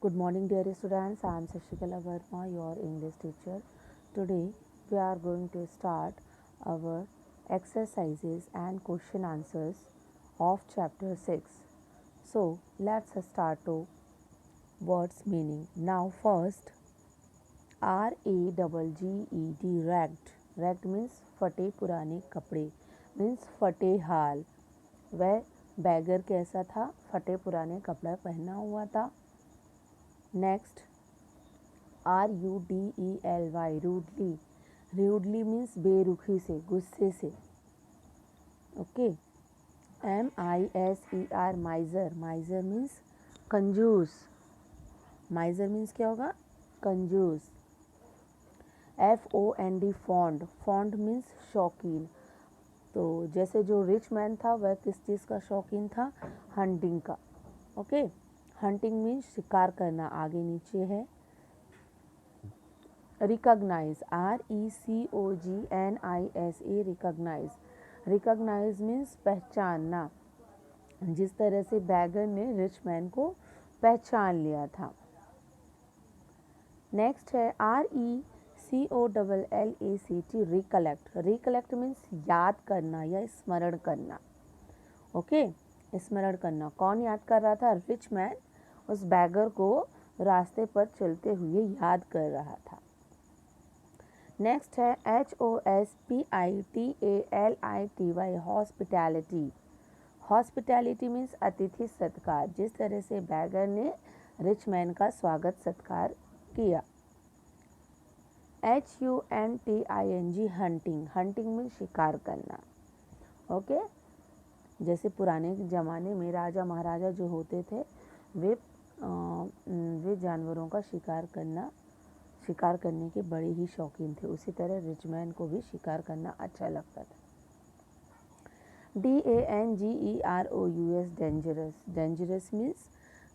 Good morning, dear students. I am Sashikala Verma, your English teacher. Today, we are going to start our exercises and question answers of chapter 6. So, let's start to words meaning. Now, first, RAGGED, ragged. Ragged means फटे पुराने कपड़े, means फटे हाल. वह bagger कैसा था? फटे पुराने कपड़ा पहना हुआ था. Next RUDELY, rudely. Rudely means बेरुखी से, गुस्से से. Okay. MISER, miser. Miser means कंजूस. माइजर मीन्स क्या होगा? कंजूस. FOND, fond. फॉन्ड मीन्स शौकीन. तो जैसे जो रिच मैन था वह किस चीज़ का शौकीन था? हंटिंग का. ओके. हंटिंग मीन्स शिकार करना, आगे नीचे है. Recognise, RECOGNISE, recognise. Recognise means पहचानना. जिस तरह से बैगर ने रिच मैन को पहचान लिया था. नेक्स्ट है RECOLLACT, रिकलेक्ट. रिकलेक्ट मीन्स याद करना या स्मरण करना. ओके. स्मरण करना. कौन याद कर रहा था? रिच मैन उस बैगर को रास्ते पर चलते हुए याद कर रहा था. नेक्स्ट है HOSPITALITY, हॉस्पिटैलिटी. हॉस्पिटैलिटी मीन्स अतिथि सत्कार. जिस तरह से बैगर ने रिच मैन का स्वागत सत्कार किया. HUNTING, hunting. हंटिंग मीन्स शिकार करना. ओके. जैसे पुराने ज़माने में राजा महाराजा जो होते थे वे जानवरों का शिकार करने के बड़े ही शौकीन थे. उसी तरह रिच मैन को भी शिकार करना अच्छा लगता था. DANGEROUS, dangerous. डेंजरस मीन्स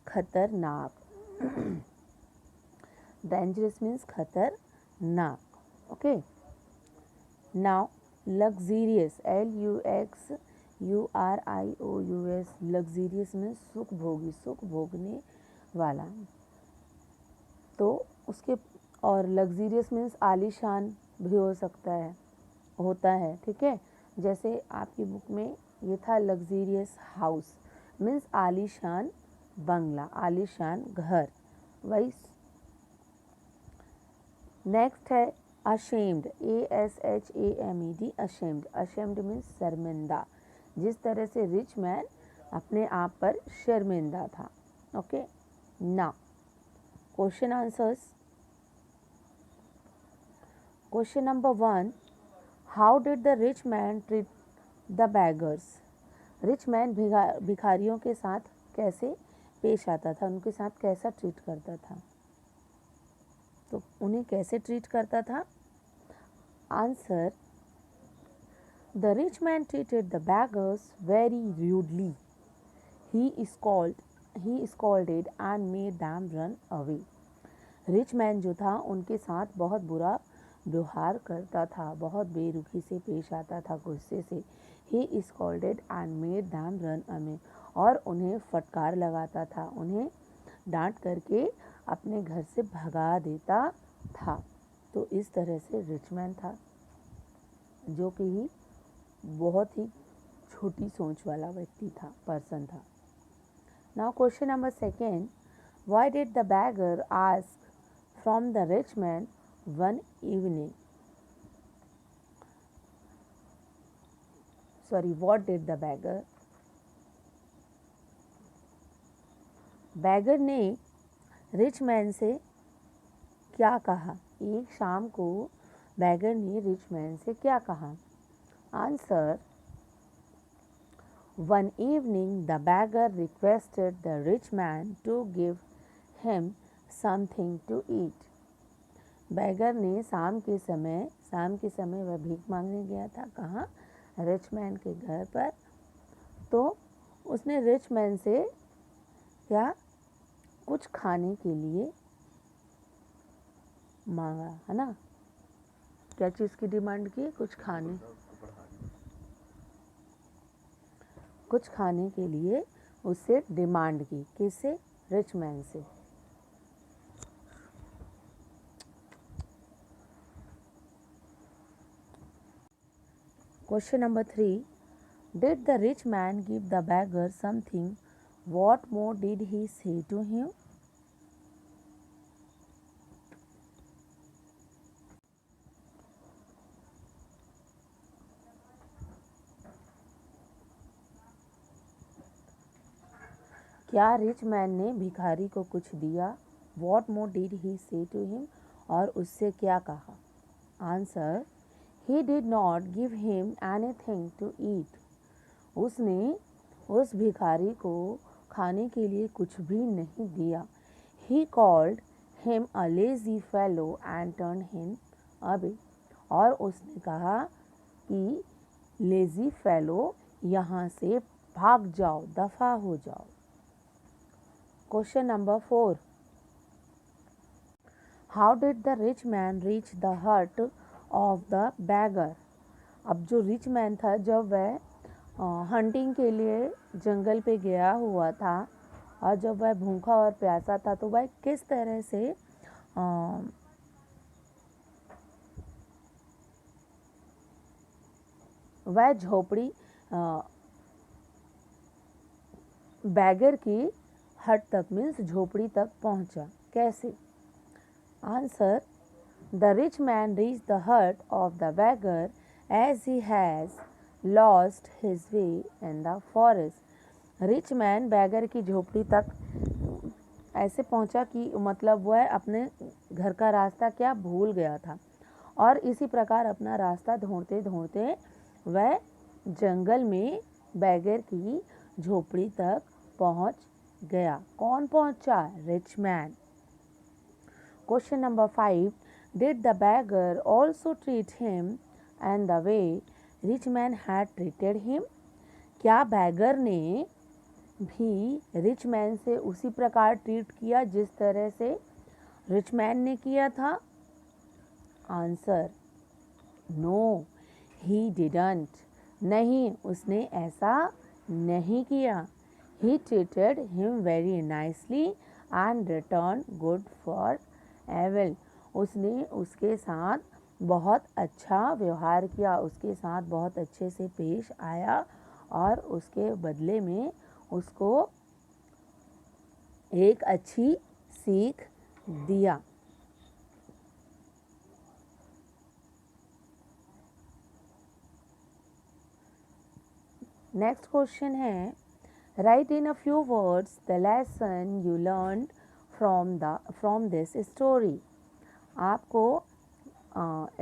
खतरनाक. डेंजरस मीन्स खतरनाक. Okay. Now luxurious, LUXURIOUS, luxurious means सुख भोगी, सुख भोगने वाला. तो उसके और लग्जीरियस मीन्स आलीशान भी हो सकता है, होता है. ठीक है. जैसे आपकी बुक में ये था लग्जीरियस हाउस मीन्स आलीशान बंगला, आलीशान घर. वही. नेक्स्ट है ashamed, ASHAMED, ashamed. Ashamed means शर्मिंदा. जिस तरह से रिच मैन अपने आप पर शर्मिंदा था. Okay. Now question answers. Question number 1, how did the rich man treat the beggars. Rich man भिखारियों के साथ कैसे पेश आता था, उनके साथ कैसा ट्रीट करता था? तो उन्हें कैसे ट्रीट करता था? Answer, the rich man treated the beggars very rudely. He scolded and made them run away. Rich man जो था उनके साथ बहुत बुरा व्यवहार करता था, बहुत बेरुखी से पेश आता था, गुस्से से. He scolded and made them run away, और उन्हें फटकार लगाता था, उन्हें डांट करके अपने घर से भगा देता था. तो इस तरह से रिच मैन था, जो कि ही बहुत ही छोटी सोच वाला व्यक्ति था, पर्सन था. Now question number 2, why did the beggar ask from the rich man one evening. Sorry, what did the beggar. Beggar ने रिच मैन से क्या कहा? एक शाम को बैगर ने रिच मैन से क्या कहा? Answer, one evening the beggar requested the rich man to give him something to eat. Beggar ने शाम के समय वह भीख मांगने गया था. कहाँ? रिच मैन के घर पर. तो उसने रिच मैन से क्या? कुछ खाने के लिए मांगा, है ना? क्या चीज़ की डिमांड की? कुछ खाने के लिए उससे डिमांड की. किससे? रिच मैन से. Question number 3. Did the rich man give the beggar something? What more did he say to him? क्या रिच मैन ने भिखारी को कुछ दिया? What more did he say to him? और उससे क्या कहा? Answer, he did not give him anything to eat. उसने उस भिखारी को खाने के लिए कुछ भी नहीं दिया. He called him a lazy fellow and turned him away. और उसने कहा कि लेजी फेलो, यहाँ से भाग जाओ, दफा हो जाओ. Question number 4. How did the rich man reach the hut of the beggar? अब जो रिच मैन था, जब वह हंटिंग के लिए जंगल पे गया हुआ था और जब वह भूखा और प्यासा था, तो वह किस तरह से वह झोपड़ी बैगर की हट तक मीन्स झोपड़ी तक पहुंचा. कैसे? Answer, the rich man reach the hut of the beggar as he has lost his way in the forest. Rich man beggar की झोपड़ी तक ऐसे पहुंचा कि मतलब वह अपने घर का रास्ता क्या भूल गया था, और इसी प्रकार अपना रास्ता ढूंढते ढूंढते वह जंगल में बैगर की झोपड़ी तक पहुंच गया. कौन पहुंचा? Rich man. Question number 5. Did the bagger also treat him and the way rich man had treated him? क्या बैगर ने भी रिच मैन से उसी प्रकार ट्रीट किया जिस तरह से रिच मैन ने किया था? Answer, no, he didn't. नहीं, उसने ऐसा नहीं किया. He treated him very nicely and returned good for evil. उसने उसके साथ बहुत अच्छा व्यवहार किया, उसके साथ बहुत अच्छे से पेश आया और उसके बदले में उसको एक अच्छी सीख दिया. नेक्स्ट क्वेश्चन है, right in a few words the lesson you learn from this story. आपको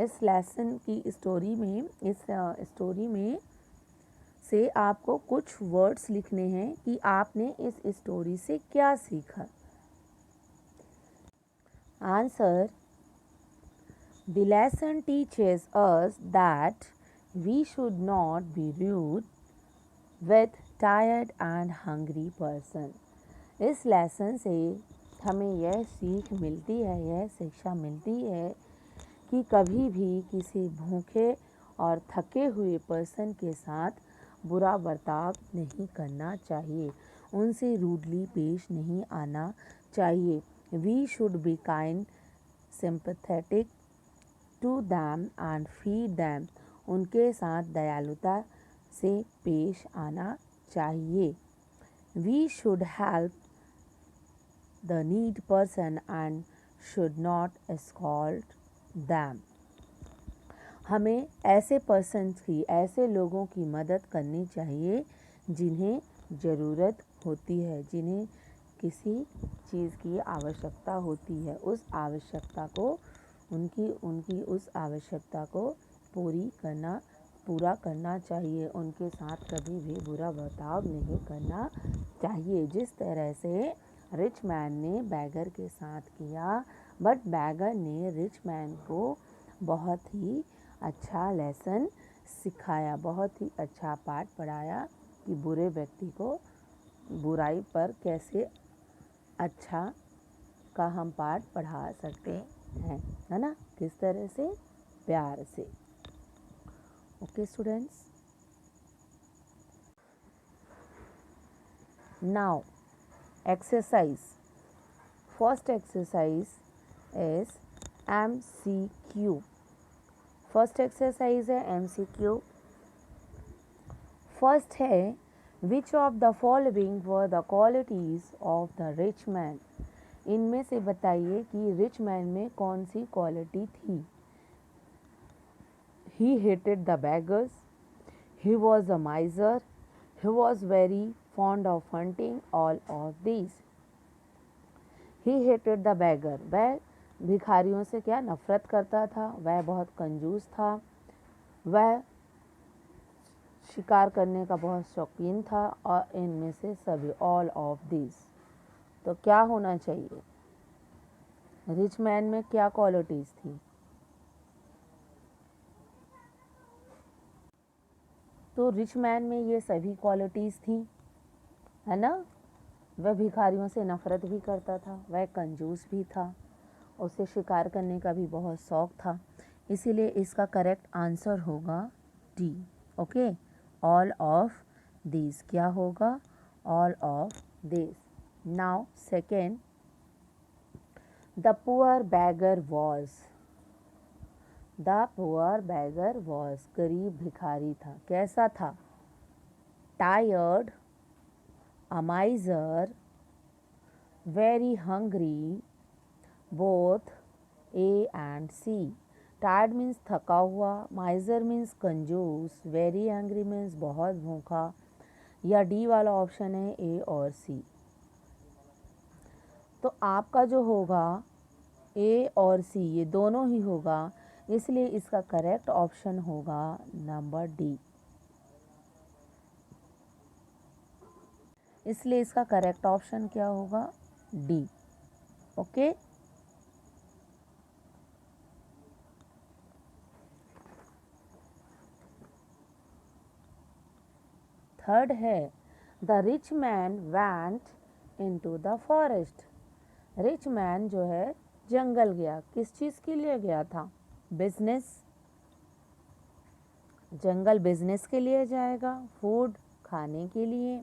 इस लेसन की स्टोरी में, इस स्टोरी में से आपको कुछ वर्ड्स लिखने हैं कि आपने इस स्टोरी से क्या सीखा. Answer, the lesson teaches us that we should not be rude with tired and hungry person. इस लेसन से हमें यह सीख मिलती है, यह शिक्षा मिलती है कि कभी भी किसी भूखे और थके हुए पर्सन के साथ बुरा बर्ताव नहीं करना चाहिए, उनसे रूडली पेश नहीं आना चाहिए. We should be kind, sympathetic to them and feed them. उनके साथ दयालुता से पेश आना चाहिए. We should help the need person and should not scold them. हमें ऐसे पर्सन्स की, ऐसे लोगों की मदद करनी चाहिए जिन्हें ज़रूरत होती है, जिन्हें किसी चीज़ की आवश्यकता होती है. उस आवश्यकता को उनकी उस आवश्यकता को पूरा करना चाहिए. उनके साथ कभी भी बुरा बर्ताव नहीं करना चाहिए, जिस तरह से रिच मैन ने बैगर के साथ किया. बट बैगर ने रिच मैन को बहुत ही अच्छा लेसन सिखाया, बहुत ही अच्छा पाठ पढ़ाया कि बुरे व्यक्ति को बुराई पर कैसे अच्छा का हम पाठ पढ़ा सकते हैं, है ना, किस तरह से, प्यार से. Okay students, now exercise. First exercise is MCQ. First exercise है MCQ. फर्स्ट है which of the following were the qualities of the rich man. इनमें से बताइए कि रिच मैन में कौन सी क्वालिटी थी। He hated the beggars. He was a miser. He was very fond of hunting. All of these. He hated the beggar. वह भिखारियों से क्या नफरत करता था। वह बहुत कंजूस था। वह शिकार करने का बहुत शौकीन था। और इनमें से सभी ऑल ऑफ दिस। तो क्या होना चाहिए। रिच मैन में क्या क्वालिटीज़ थी। तो रिच मैन में ये सभी क्वालिटीज़ थी, है ना। वह भिखारियों से नफ़रत भी करता था, वह कंजूस भी था, उसे शिकार करने का भी बहुत शौक़ था। इसीलिए इसका करेक्ट आंसर होगा D. Okay, all of this क्या होगा, all of this. Now second, the poor beggar was. The poor beggar was, गरीब भिखारी था। कैसा था। Tired, a miser, very hungry, both A and C. Tired means थका हुआ, माइजर मीन्स कंजूस, वेरी हंग्री मीन्स बहुत भूखा, या डी वाला ऑप्शन है ए और सी। तो आपका जो होगा ए और सी, ये दोनों ही होगा, इसलिए इसका करेक्ट ऑप्शन होगा नंबर डी। इसलिए इसका करेक्ट ऑप्शन क्या होगा, डी। ओके, थर्ड है the rich man वैंट into the forest. Rich man जो है जंगल गया, किस चीज़ के लिए गया था, बिजनेस। जंगल बिजनेस के लिए जाएगा, फूड खाने के लिए,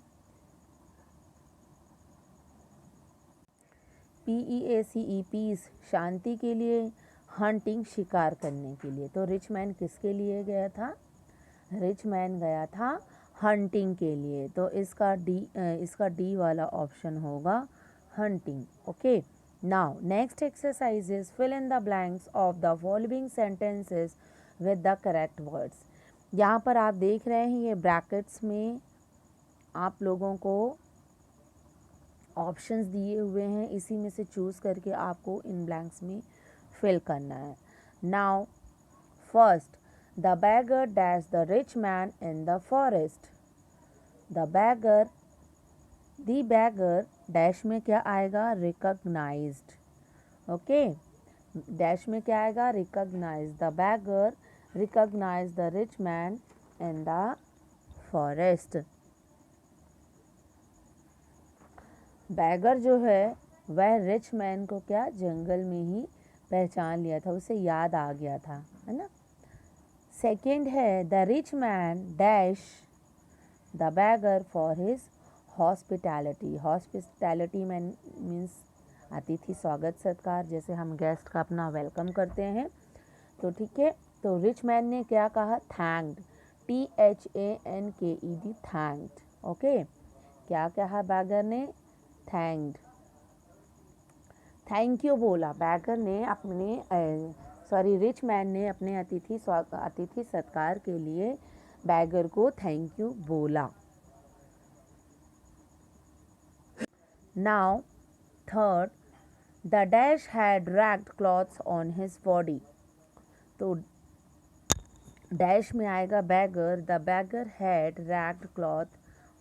PEACE पीस शांति के लिए, हंटिंग शिकार करने के लिए। तो रिच मैन किसके लिए गया था, रिच मैन गया था हंटिंग के लिए। तो इसका डी वाला ऑप्शन होगा hunting. Okay, now next exercise is fill in the blanks of the following sentences with the correct words. यहाँ पर आप देख रहे हैं ये ब्रैकेट्स में आप लोगों को ऑप्शंस दिए हुए हैं, इसी में से चूज़ करके आपको इन ब्लैंक्स में फिल करना है। Now first, the beggar dash the rich man in the forest. The beggar dash में क्या आएगा, रिकॉग्नाइज्ड। ओके, डैश में क्या आएगा, recognise. The beggar recognise the rich man in the forest. Beggar जो है वह रिच मैन को क्या जंगल में ही पहचान लिया था, उसे याद आ गया था, है ना। सेकेंड है the rich man dash the bagger for his hospitality. Hospitality means अतिथि स्वागत सत्कार, जैसे हम गेस्ट का अपना वेलकम करते हैं। तो ठीक है, तो रिच मैन ने क्या कहा, थैंक्ड, THANKED, थैंक्ड। ओके, क्या कहा बैगर ने, थैंक्ड, थैंक यू बोला। बैगर ने रिच मैन ने अपने अतिथि सत्कार के लिए बैगर को थैंक यू बोला। Now third, the dash had ragged clothes on his body. तो डैश में आएगा beggar, the beggar had ragged cloth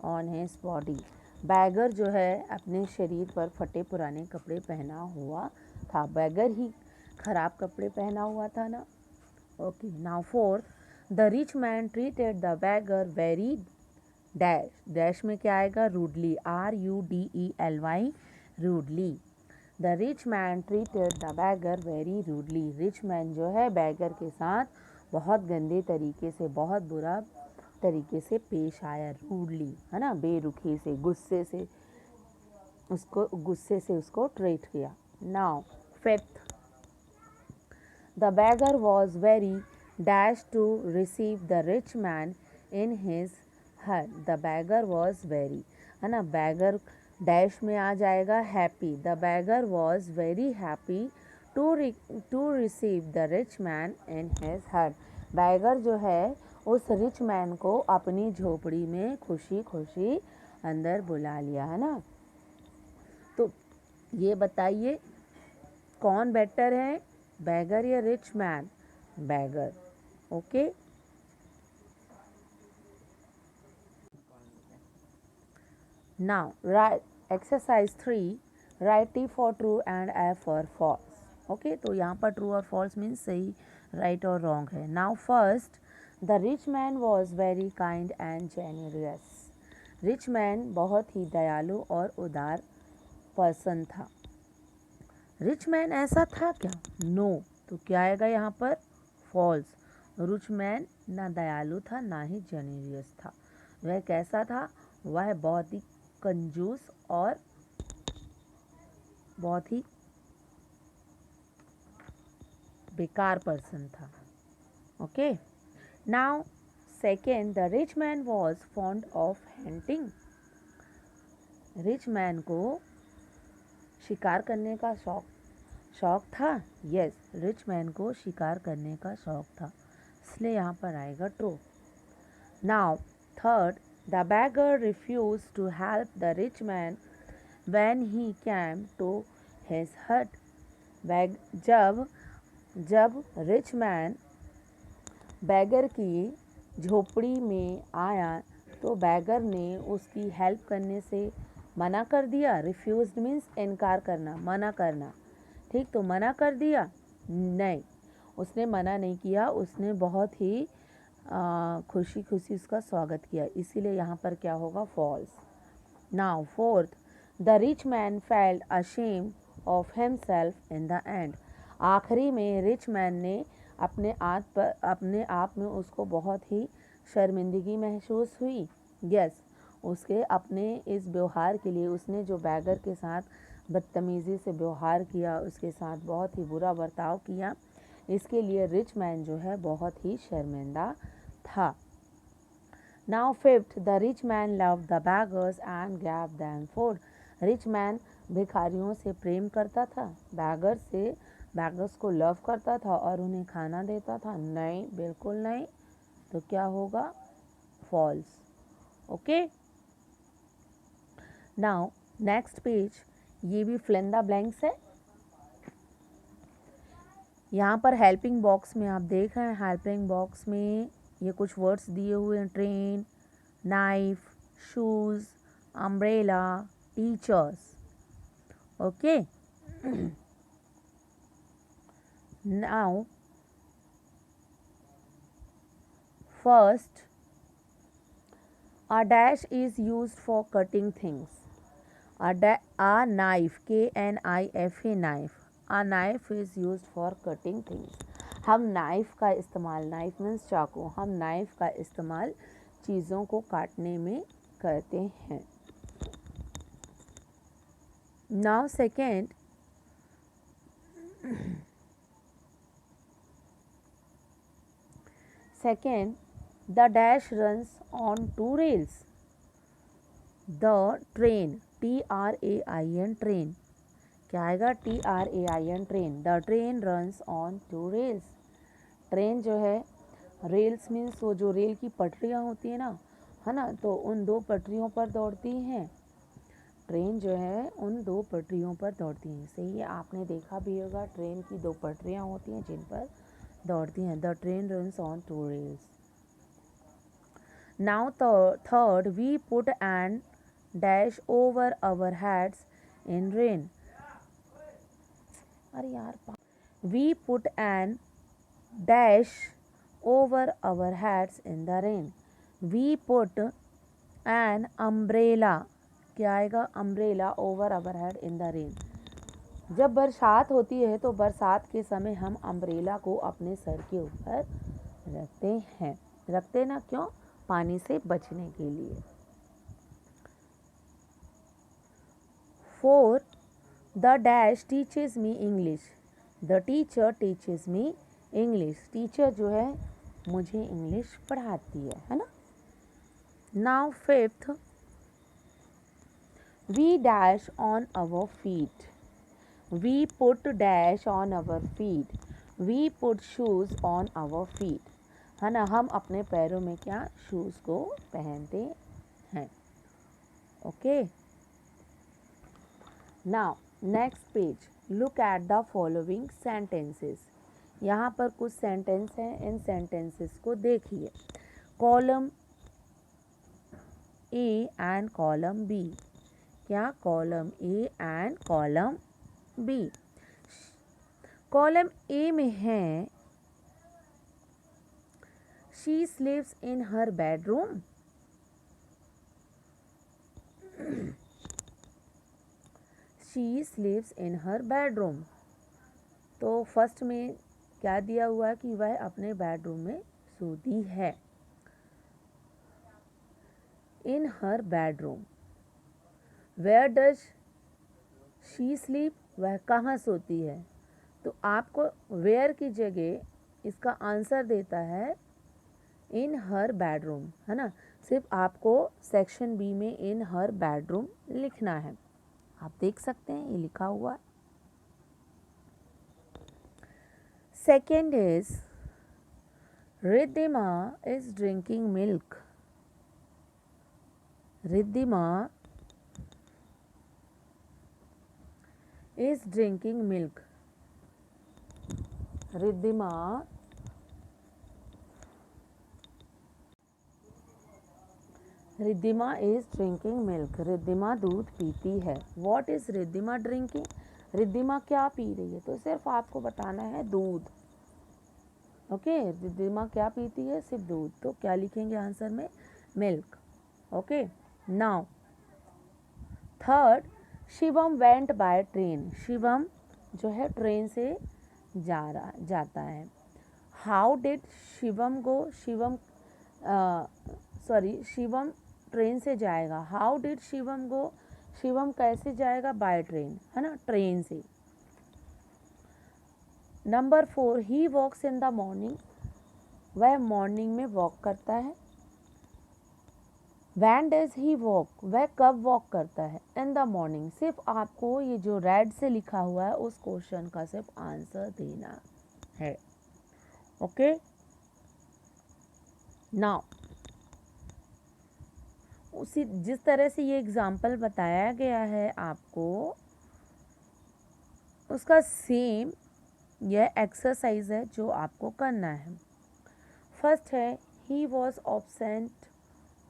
on his body. Beggar जो है अपने शरीर पर फटे पुराने कपड़े पहना हुआ था, बैगर ही खराब कपड़े पहना हुआ था ना। Okay, now fourth, the rich man treated the bagger very dash. Dash में क्या आएगा, rudely, RUDELY, rudely. The rich man treated the bagger very rudely. Rich man जो है बैगर के साथ बहुत गंदे तरीके से, बहुत बुरा तरीके से पेश आया, रूडली, है ना, बेरुखी से, गुस्से से उसको ट्रीट किया। Now fifth, the beggar was very dash to receive the rich man in his hut, the beggar was very, है ना, बैगर डैश में आ जाएगा happy, the beggar was very happy to receive the rich man in his hut. Beggar जो है उस rich man को अपनी झोपड़ी में खुशी खुशी अंदर बुला लिया, है ना। तो ये बताइए कौन बेटर है, बैगर या rich man? Beggar. Okay. Now, write exercise 3, write T for true and F for false. Okay, तो यहाँ पर true और false means सही, right और wrong है. Now first, the rich man was very kind and generous. Rich man बहुत ही दयालु और उदार पर्सन था. रिच मैन ऐसा था क्या? नो तो क्या आएगा यहाँ पर? फॉल्स। रिच मैन ना दयालु था ना ही जेनेरियस था। वह कैसा था? वह बहुत ही कंजूस और बहुत ही बेकार पर्सन था। Okay. Now second, the rich man was fond of hunting. Rich man को शिकार करने का शौक था। यस, रिच मैन को शिकार करने का शौक था, इसलिए यहाँ पर आएगा true. Now third, the beggar refuse to help the rich man when he came to his hut. जब रिच मैन बैगर की झोपड़ी में आया तो बैगर ने उसकी हेल्प करने से मना कर दिया। रिफ्यूज मीन्स इनकार करना, मना करना। ठीक, तो मना कर दिया? नहीं, उसने मना नहीं किया, उसने बहुत ही खुशी खुशी उसका स्वागत किया, इसीलिए यहाँ पर क्या होगा? False. Now fourth, the rich man felt ashamed of himself in the end. आखिरी में रिच मैन ने अपने आप में उसको बहुत ही शर्मिंदगी महसूस हुई। यस, उसके अपने इस व्यवहार के लिए, उसने जो बैगर के साथ बदतमीज़ी से व्यवहार किया, उसके साथ बहुत ही बुरा बर्ताव किया, इसके लिए रिच मैन जो है बहुत ही शर्मिंदा था। Now fifth, the rich man loved the beggars and gave them food. Rich man भिखारियों से प्रेम करता था, बैगर्स को लव करता था और उन्हें खाना देता था? नहीं, बिल्कुल नहीं। तो क्या होगा? False. Okay. Now next page, ये भी फिल इन द ब्लैंक्स है। यहाँ पर हेल्पिंग बॉक्स में आप देख रहे हैं, हेल्पिंग बॉक्स में ये कुछ वर्ड्स दिए हुए हैं, train, knife, shoes, umbrella, teachers. Okay. Now first, a dash is used for cutting things. A knife, K-N-I-F-E, knife. A knife is used for cutting things. हम नाइफ का इस्तेमाल, नाइफ मीन्स चाकू, हम नाइफ का इस्तेमाल चीज़ों को काटने में करते हैं। Now second, the dash runs on two rails. The train, T-R-A-I-N, train. क्या आएगा? T-R-A-I-N, train. The train runs on two rails. Train जो है, रेल्स मीन्स वो जो रेल की पटरियाँ होती है ना, है ना, तो उन दो पटरियों पर दौड़ती हैं। ट्रेन जो है उन दो पटरियों पर दौड़ती हैं। सही है, आपने देखा भी होगा, ट्रेन की दो पटरियाँ होती हैं जिन पर दौड़ती हैं। The train runs on two rails. Now third, we put an dash over our heads in rain. अरे यार, we put an dash over our heads in the rain. We put an umbrella, क्या आएगा? Umbrella over our head in the rain. जब बरसात होती है तो बरसात के समय हम अम्ब्रेला को अपने सर के ऊपर रखते हैं। रखते ना, क्यों? पानी से बचने के लिए। 4, the dash teaches me English. The teacher teaches me English. Teacher जो है मुझे इंग्लिश पढ़ाती है ना। Now fifth, we dash on our feet, we put dash on our feet, we put shoes on our feet, है ना, हम अपने पैरों में क्या शूज़ को पहनते हैं। Okay, now next page, look at the following sentences. यहाँ पर कुछ सेंटेंस हैं, इन सेंटेंसेस को देखिए। Column A and column B, क्या column A and column B. Column A में है she sleeves in her bedroom, she sleeves in her bedroom. तो फर्स्ट में क्या दिया हुआ है कि वह अपने बेडरूम में सोती है, in her bedroom. Where does she sleep, वह कहाँ सोती है। तो आपको वेयर की जगह इसका आंसर देता है इन हर बेडरूम, है ना। सिर्फ आपको सेक्शन बी में इन हर बेडरूम लिखना है। आप देख सकते हैं ये लिखा हुआ है। Second is Riddhima is drinking milk, Riddhima is drinking milk, Riddhima Riddhima is drinking milk, Riddhima दूध पीती है। What is Riddhima drinking, Riddhima क्या पी रही है। तो सिर्फ आपको बताना है दूध। ओके, रिद्धिमा क्या पीती है, सिर्फ दूध। तो क्या लिखेंगे आंसर में, milk. Okay, now third, Shivam went by train, Shivam जो है ट्रेन से जाता है। How did Shivam go, Shivam Shivam train से जाएगा। How did Shivam go, Shivam कैसे जाएगा, बाय ट्रेन, है ना, ट्रेन से। Number 4, he walks in the morning, वह मॉर्निंग में वॉक करता है। व्हेन डज ही वॉक, वह कब वॉक करता है, इन द मॉर्निंग। सिर्फ आपको ये जो रेड से लिखा हुआ है उस क्वेश्चन का सिर्फ आंसर देना है। ओके, नाउ उसी जिस तरह से ये एग्जाम्पल बताया गया है आपको, उसका सेम यह एक्सरसाइज है जो आपको करना है। फर्स्ट है, he was absent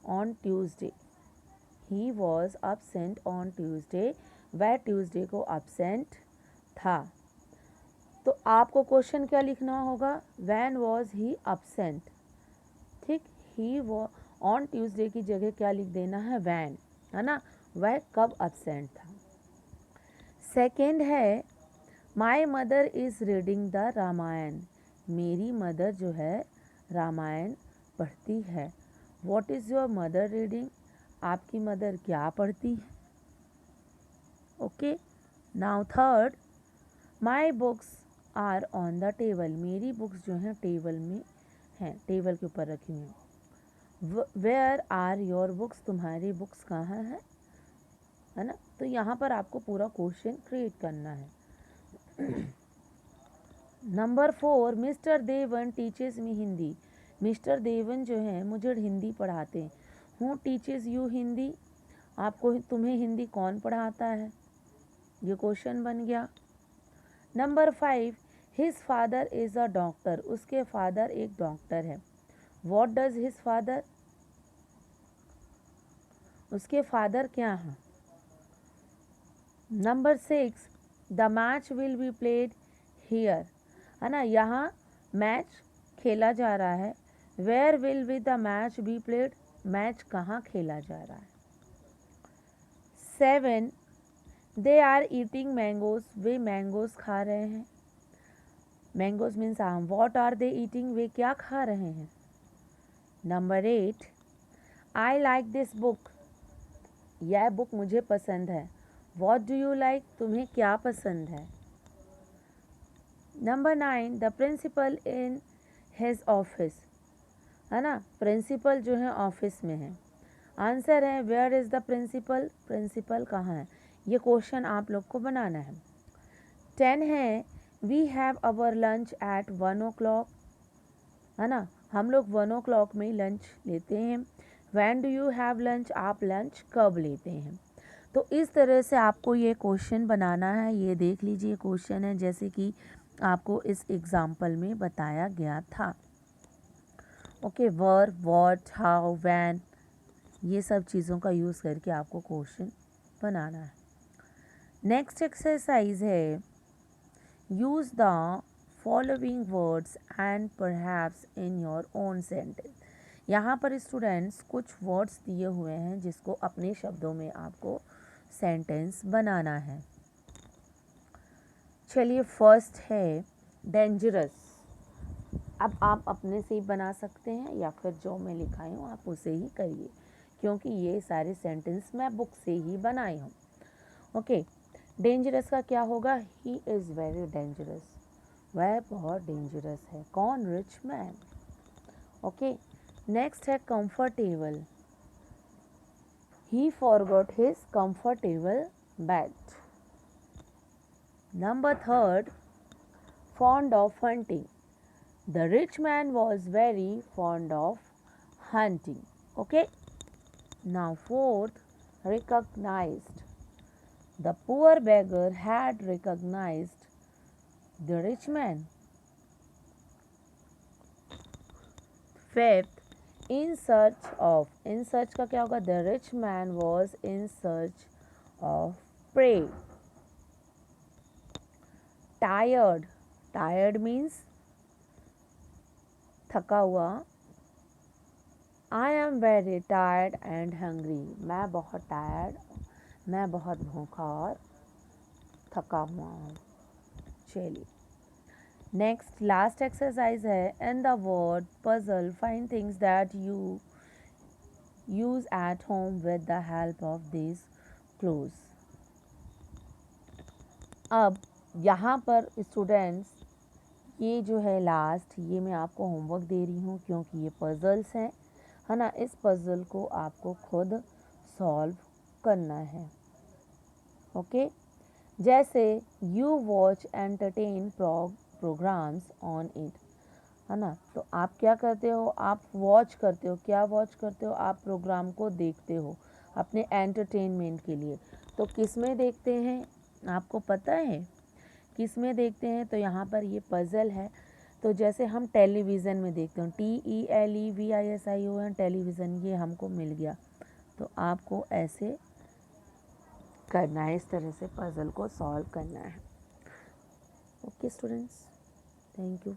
on Tuesday, he was absent on Tuesday, वह ट्यूसडे को absent था। तो आपको क्वेश्चन क्या लिखना होगा, व्हेन वॉज ही absent। ठीक, ही वो ऑन ट्यूसडे की जगह क्या लिख देना है, व्हेन, है ना, वह कब absent था। सेकेंड है, my mother is reading the Ramayana, मेरी मदर जो है रामायण पढ़ती है। What is your mother reading, आपकी मदर क्या पढ़ती है। Okay, now third, my books are on the table, मेरी बुक्स जो हैं टेबल में हैं, टेबल के ऊपर रखी हैं। वेयर आर योर बुक्स, तुम्हारी बुक्स कहाँ है ना। तो यहाँ पर आपको पूरा क्वेश्चन क्रिएट करना है। नंबर 4, मिस्टर देवन टीचेस मी हिंदी, मिस्टर देवन जो है मुझे हिंदी पढ़ाते हैं। हूँ टीचेस यू हिंदी, आपको तुम्हें हिंदी कौन पढ़ाता है, ये क्वेश्चन बन गया। Number 5, his father is a doctor, उसके फादर एक डॉक्टर है। व्हाट डज हिज फादर, उसके फादर क्या हैं। Number 6, the match will be played here, है ना, यहाँ मैच खेला जा रहा है। Where will be the match be played, match कहाँ खेला जा रहा है। 7, दे आर ईटिंग मैंगोज, वे मैंगोज खा रहे हैं। मैंगोज मीन्स आम। व्हाट आर दे ईटिंग, वे क्या खा रहे हैं। Number 8, I like this book, यह बुक मुझे पसंद है। व्हाट डू यू लाइक, तुम्हें क्या पसंद है। Number 9, the principal in his office, है ना, प्रिंसिपल जो है ऑफिस में है। आंसर है where is the principal, principal कहाँ है, ये क्वेश्चन आप लोग को बनाना है। 10 है we have our lunch at 1 o'clock, है ना, हम लोग 1 o'clock में लंच लेते हैं। When do you have lunch, आप लंच कब लेते हैं। तो इस तरह से आपको ये क्वेश्चन बनाना है। ये देख लीजिए क्वेश्चन है जैसे कि आपको इस एग्जाम्पल में बताया गया था। Okay, were, what, how, when, ये सब चीज़ों का यूज़ करके आपको क्वेश्चन बनाना है। नेक्स्ट एक्सरसाइज है use the following words and perhaps in your own sentence. यहाँ पर स्टूडेंट्स कुछ वर्ड्स दिए हुए हैं जिसको अपने शब्दों में आपको सेंटेंस बनाना है। चलिए, फर्स्ट है डेंजरस। अब आप अपने से ही बना सकते हैं या फिर जो मैं लिखाई हूँ आप उसे ही करिए, क्योंकि ये सारे सेंटेंस मैं बुक से ही बनाई हूँ। ओके, डेंजरस का क्या होगा, ही इज़ वेरी डेंजरस, वह बहुत डेंजरस है। कौन, रिच मैन। ओके, नेक्स्ट है comfortable, he forgot his comfortable bed. Number third, fond of hunting, the rich man was very fond of hunting. Okay, now fourth, recognized, the poor beggar had recognized the rich man. Fifth, in search of, in search का क्या होगा, the rich man was in search of prey. Tired, tired means थका हुआ। I am very tired and hungry, मैं बहुत tired, मैं बहुत भूखा और थका हुआ हूँ। चलिए, नेक्स्ट लास्ट एक्सरसाइज है in the word puzzle find things that you use at home with the help of this clues. अब यहाँ पर स्टूडेंट्स ये जो है लास्ट, ये मैं आपको होमवर्क दे रही हूँ क्योंकि ये पजल्स हैं, है ना। इस पजल को आपको खुद सॉल्व करना है। ओके, जैसे you watch entertain programmes on it, है ना। तो आप क्या करते हो, आप वॉच करते हो, क्या वॉच करते हो, आप प्रोग्राम को देखते हो अपने एंटरटेनमेंट के लिए। तो किस में देखते हैं, आपको पता है किस में देखते हैं। तो यहाँ पर ये पज़ल है। तो जैसे हम टेलीविज़न में देखते हो, TELEVISION, टेलीविज़न, ये हमको मिल गया। तो आपको ऐसे करना है, इस तरह से पज़ल को सॉल्व करना है। Okay students, thank you.